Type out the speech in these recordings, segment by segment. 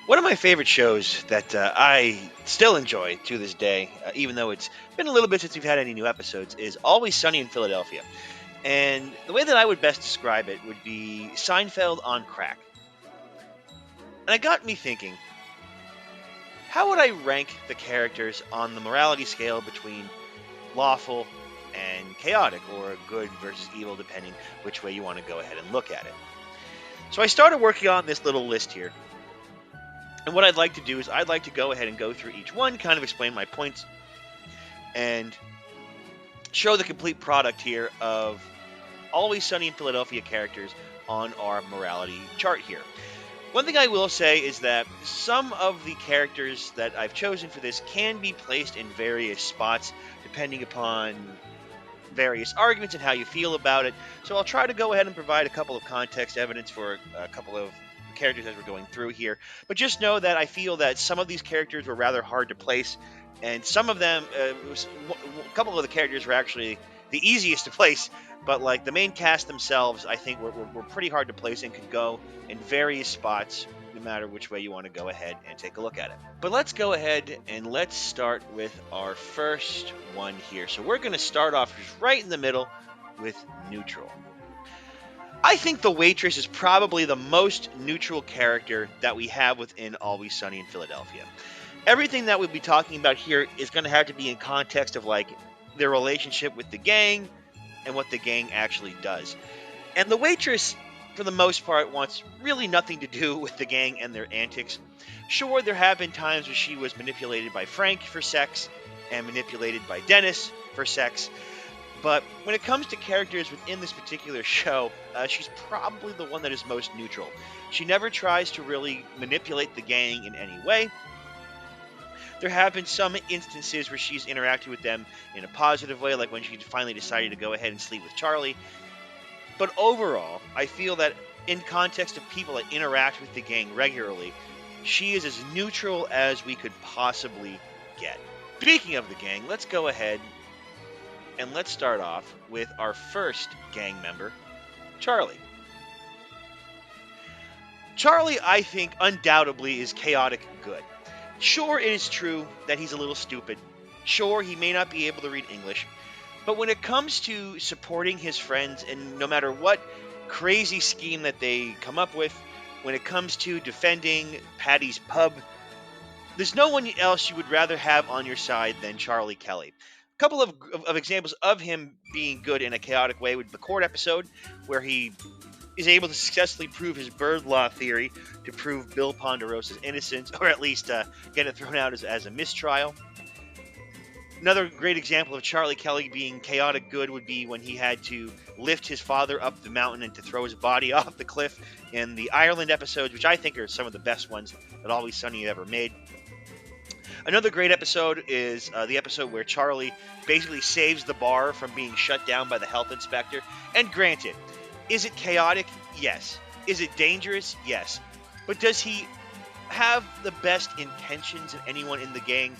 One of my favorite shows that I still enjoy to this day, even though it's been a little bit since we've had any new episodes, is Always Sunny in Philadelphia. And the way that I would best describe it would be Seinfeld on crack. And it got me thinking, how would I rank the characters on the morality scale between lawful and chaotic, or good versus evil, depending which way you want to go ahead and look at it? So I started working on this little list here. And what I'd like to do is I'd like to go ahead and go through each one, kind of explain my points, and show the complete product here of Always Sunny in Philadelphia characters on our morality chart here. One thing I will say is that some of the characters that I've chosen for this can be placed in various spots depending upon various arguments and how you feel about it. So I'll try to go ahead and provide a couple of context evidence for a couple of characters as we're going through here. But just know that I feel that some of these characters were rather hard to place, and some of them, a couple of the characters were actually the easiest to place. But like the main cast themselves, I think were pretty hard to place and could go in various spots, no matter which way you want to go ahead and take a look at it. But let's go ahead and let's start with our first one here. So we're going to start off just right in the middle with neutral. I think the waitress is probably the most neutral character that we have within Always Sunny in Philadelphia. Everything that we'll be talking about here is going to have to be in context of like their relationship with the gang and what the gang actually does. And the waitress, for the most part, wants really nothing to do with the gang and their antics. Sure, there have been times where she was manipulated by Frank for sex and manipulated by Dennis for sex. But when it comes to characters within this particular show, she's probably the one that is most neutral. She never tries to really manipulate the gang in any way. There have been some instances where she's interacted with them in a positive way, like when she finally decided to go ahead and sleep with Charlie. But overall, I feel that in context of people that interact with the gang regularly, she is as neutral as we could possibly get. Speaking of the gang, let's go ahead and let's start off with our first gang member, Charlie. Charlie, I think, undoubtedly is chaotic good. Sure, it is true that he's a little stupid. Sure, he may not be able to read English. But when it comes to supporting his friends, and no matter what crazy scheme that they come up with, when it comes to defending Patty's pub, there's no one else you would rather have on your side than Charlie Kelly. A couple of examples of him being good in a chaotic way would be the court episode, where he is able to successfully prove his bird law theory to prove Bill Ponderosa's innocence, or at least get it thrown out as a mistrial. Another great example of Charlie Kelly being chaotic good would be when he had to lift his father up the mountain and to throw his body off the cliff in the Ireland episodes, which I think are some of the best ones that Always Sunny ever made. Another great episode is the episode where Charlie basically saves the bar from being shut down by the health inspector. And granted, is it chaotic? Yes. Is it dangerous? Yes. But does he have the best intentions of anyone in the gang?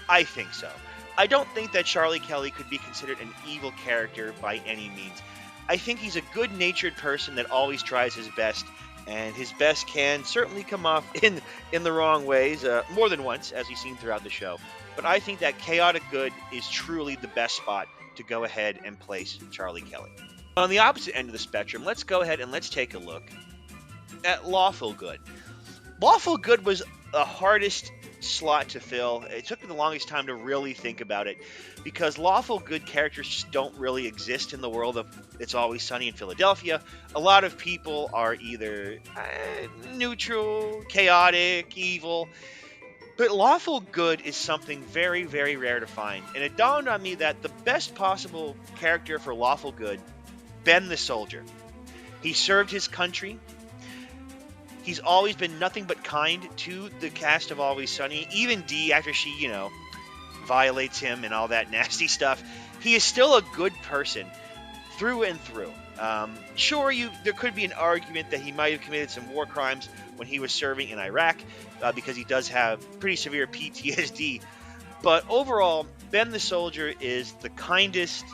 I think so. I don't think that Charlie Kelly could be considered an evil character by any means. I think he's a good-natured person that always tries his best, and his best can certainly come off in the wrong ways, more than once, as we've seen throughout the show. But I think that chaotic good is truly the best spot to go ahead and place Charlie Kelly. On the opposite end of the spectrum, let's go ahead and let's take a look at Lawful Good. Lawful Good was the hardest slot to fill. It took me the longest time to really think about it, because Lawful Good characters just don't really exist in the world of It's Always Sunny in Philadelphia. A lot of people are either neutral, chaotic, evil. But Lawful Good is something very, very rare to find. And it dawned on me that the best possible character for Lawful Good, Ben the Soldier. He served his country. He's always been nothing but kind to the cast of Always Sunny. Even Dee, after she, violates him and all that nasty stuff, he is still a good person through and through. Sure, there could be an argument that he might have committed some war crimes when he was serving in Iraq, because he does have pretty severe PTSD. But overall, Ben the Soldier is the kindest,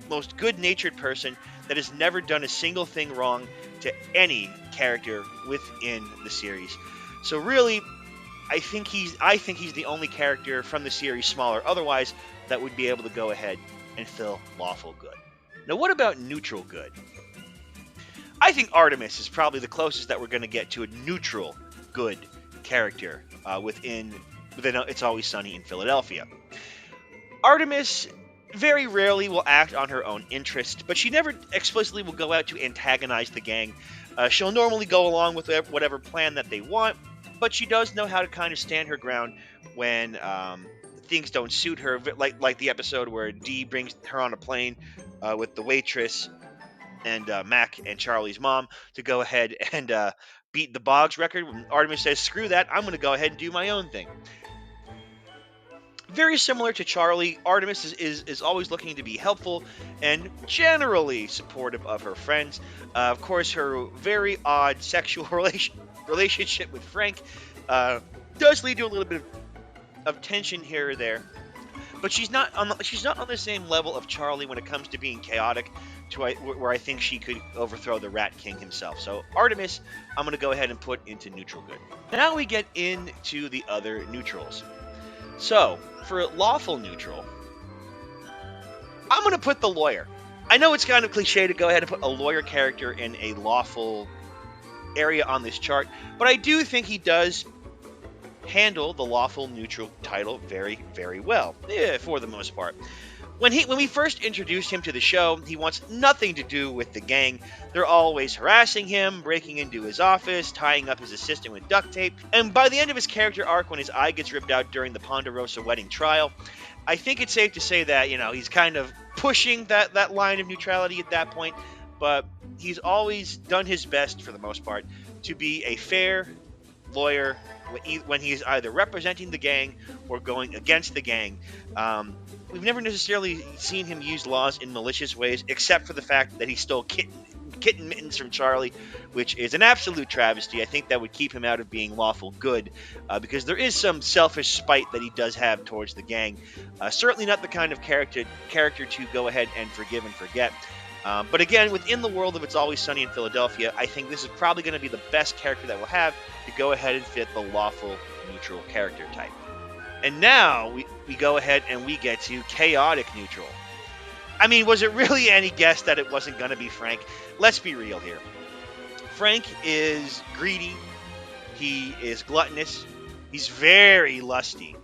most good-natured person that has never done a single thing wrong to any character within the series. So really, I think he's the only character from the series, small or otherwise, that would be able to go ahead and fill Lawful Good. Now, what about Neutral Good? I think Artemis is probably the closest that we're going to get to a neutral good character within It's Always Sunny in Philadelphia. Artemis very rarely will act on her own interest, but she never explicitly will go out to antagonize the gang. She'll normally go along with whatever plan that they want, but she does know how to kind of stand her ground when things don't suit her, like the episode where Dee brings her on a plane with the waitress and Mac and Charlie's mom to go ahead and beat the Boggs record. When Artemis says, "Screw that, I'm going to go ahead and do my own thing." Very similar to Charlie, Artemis is always looking to be helpful and generally supportive of her friends. Of course, her very odd sexual relationship with Frank does lead to a little bit of tension here or there. But she's not on the same level of Charlie when it comes to being chaotic, where I think she could overthrow the Rat King himself. So Artemis, I'm going to go ahead and put into neutral good. Now we get into the other neutrals. So for lawful neutral, I'm going to put the lawyer. I know it's kind of cliche to go ahead and put a lawyer character in a lawful area on this chart, but I do think he does handle the lawful neutral title very, very well, for the most part. When we first introduced him to the show, he wants nothing to do with the gang. They're always harassing him, breaking into his office, tying up his assistant with duct tape. And by the end of his character arc, when his eye gets ripped out during the Ponderosa wedding trial, I think it's safe to say that, he's kind of pushing that line of neutrality at that point. But he's always done his best, for the most part, to be a fair lawyer when he is either representing the gang or going against the gang. We've never necessarily seen him use laws in malicious ways, except for the fact that he stole kitten mittens from Charlie, which is an absolute travesty. I think that would keep him out of being lawful good, because there is some selfish spite that he does have towards the gang. Certainly not the kind of character to go ahead and forgive and forget. But again, within the world of It's Always Sunny in Philadelphia, I think this is probably going to be the best character that we'll have to go ahead and fit the lawful neutral character type. And now we go ahead and we get to chaotic neutral. I mean, was it really any guess that it wasn't going to be Frank? Let's be real here. Frank is greedy. He is gluttonous. He's very lusty.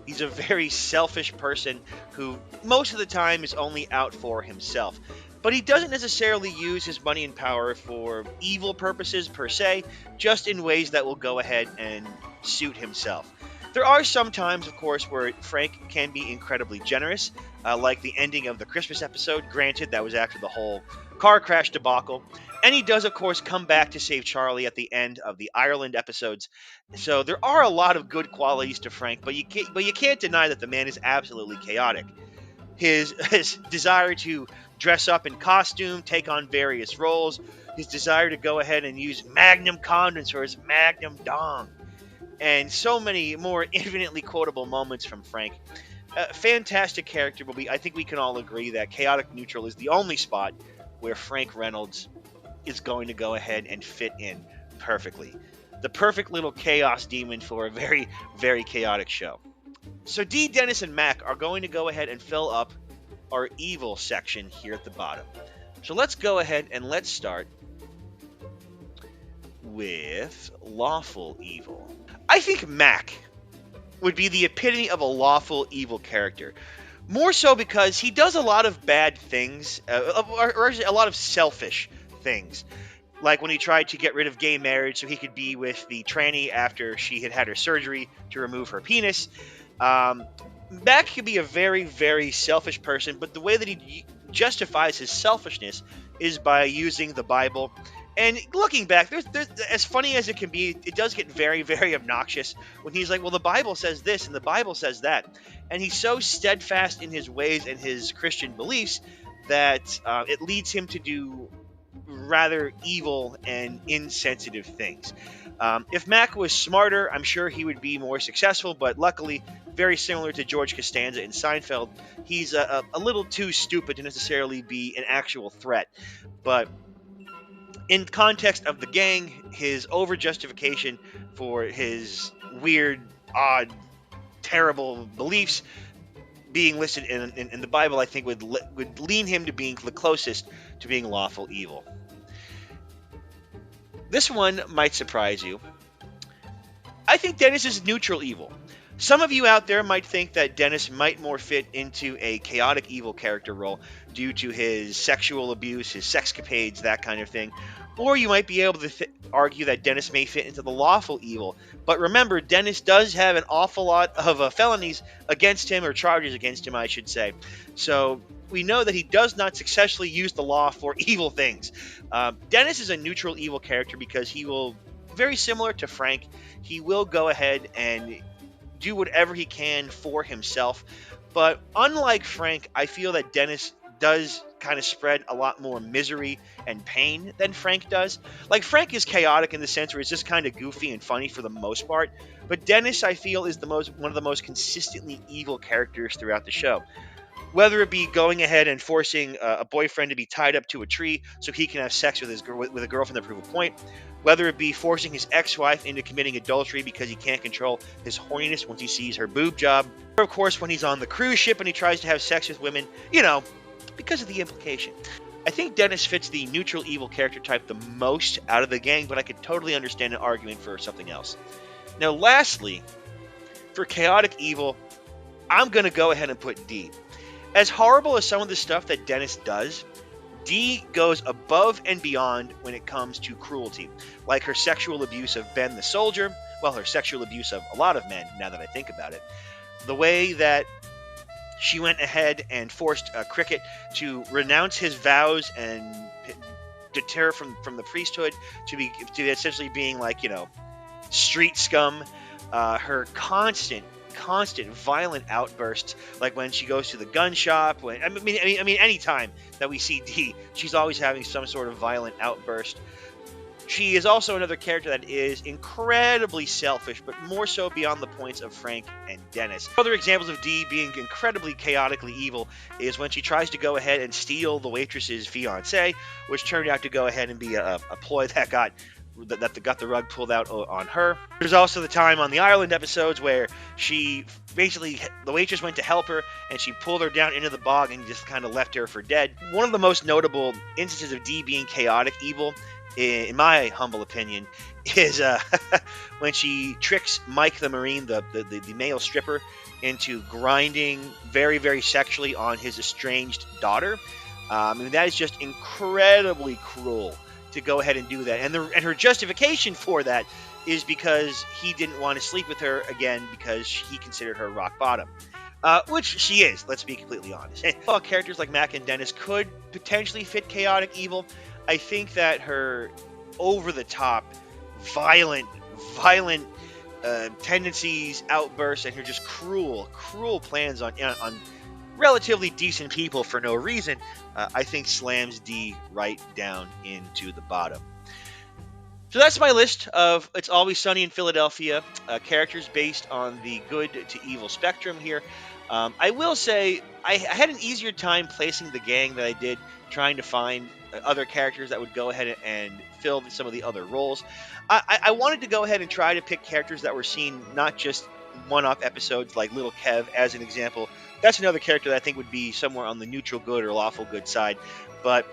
He's a very selfish person who most of the time is only out for himself. But he doesn't necessarily use his money and power for evil purposes per se, just in ways that will go ahead and suit himself. There are some times, of course, where Frank can be incredibly generous, like the ending of the Christmas episode. Granted, that was after the whole car crash debacle. And he does, of course, come back to save Charlie at the end of the Ireland episodes. So there are a lot of good qualities to Frank, but you can't deny that the man is absolutely chaotic. His desire to dress up in costume, take on various roles, his desire to go ahead and use Magnum condoms for his Magnum dong, and so many more infinitely quotable moments from Frank. Fantastic character, but I think we can all agree that chaotic neutral is the only spot where Frank Reynolds is going to go ahead and fit in perfectly. The perfect little chaos demon for a very, very chaotic show. So Dee, Dennis, and Mac are going to go ahead and fill up our evil section here at the bottom. So let's go ahead and let's start with Lawful Evil. I think Mac would be the epitome of a lawful evil character. More so because he does a lot of bad things, or actually a lot of selfish things. Like when he tried to get rid of gay marriage so he could be with the tranny after she had her surgery to remove her penis. Mac can be a very, very selfish person, but the way that he justifies his selfishness is by using the Bible. And looking back, there's as funny as it can be, it does get very, very obnoxious when he's like, well, the Bible says this and the Bible says that. And he's so steadfast in his ways and his Christian beliefs that it leads him to do rather evil and insensitive things. If Mac was smarter, I'm sure he would be more successful, but luckily, very similar to George Costanza in Seinfeld, he's a little too stupid to necessarily be an actual threat. But In context of the gang, his over justification for his weird, odd, terrible beliefs being listed in the Bible, I think would lean him to being the closest to being lawful evil. This one might surprise you. I think Dennis is neutral evil. Some of you out there might think that Dennis might more fit into a chaotic evil character role due to his sexual abuse, his sexcapades, that kind of thing. Or you might be able to argue that Dennis may fit into the lawful evil. But remember, Dennis does have an awful lot of felonies against him, or charges against him, I should say. So we know that he does not successfully use the law for evil things. Dennis is a neutral evil character because he will, very similar to Frank, he will go ahead and do whatever he can for himself. But unlike Frank, I feel that Dennis does kind of spread a lot more misery and pain than Frank does. Like, Frank is chaotic in the sense where it's just kind of goofy and funny for the most part, but Dennis, I feel, is one of the most consistently evil characters throughout the show. Whether it be going ahead and forcing a boyfriend to be tied up to a tree so he can have sex with with a girlfriend to prove a point, whether it be forcing his ex-wife into committing adultery because he can't control his horniness once he sees her boob job, or of course when he's on the cruise ship and he tries to have sex with women, because of the implication. I think Dennis fits the neutral evil character type the most out of the gang, but I could totally understand an argument for something else. Now, lastly, for chaotic evil, I'm going to go ahead and put D. As horrible as some of the stuff that Dennis does, Dee goes above and beyond when it comes to cruelty, like her sexual abuse of Ben the soldier, well, her sexual abuse of a lot of men, now that I think about it. The way that she went ahead and forced Cricket to renounce his vows and deter from the priesthood to essentially being like, street scum. Her constant violent outbursts, like when she goes to the gun shop. Anytime that we see Dee, she's always having some sort of violent outburst. She is also another character that is incredibly selfish, but more so beyond the points of Frank and Dennis. Other examples of Dee being incredibly chaotically evil is when she tries to go ahead and steal the waitress's fiancé, which turned out to go ahead and be a ploy that got the rug pulled out on her. There's also the time on the Ireland episodes where the waitress went to help her and she pulled her down into the bog and just kind of left her for dead. One of the most notable instances of Dee being chaotic evil, in my humble opinion, is when she tricks Mike the Marine, the male stripper, into grinding very, very sexually on his estranged daughter. That is just incredibly cruel to go ahead and do that. And her justification for that is because he didn't want to sleep with her again because he considered her rock bottom. Which she is, let's be completely honest. While characters like Mac and Dennis could potentially fit chaotic evil, I think that her over-the-top, violent tendencies, outbursts, and her just cruel plans on relatively decent people for no reason, I think slams Dee right down into the bottom. So that's my list of It's Always Sunny in Philadelphia, characters based on the good to evil spectrum here. I will say I had an easier time placing the gang than I did trying to find other characters that would go ahead and fill some of the other roles. I wanted to go ahead and try to pick characters that were seen not just one-off episodes like Little Kev as an example. That's another character that I think would be somewhere on the neutral good or lawful good side. But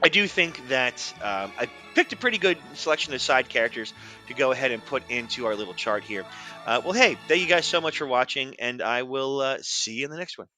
I do think that I picked a pretty good selection of side characters to go ahead and put into our little chart here. Well, hey, thank you guys so much for watching, and I will see you in the next one.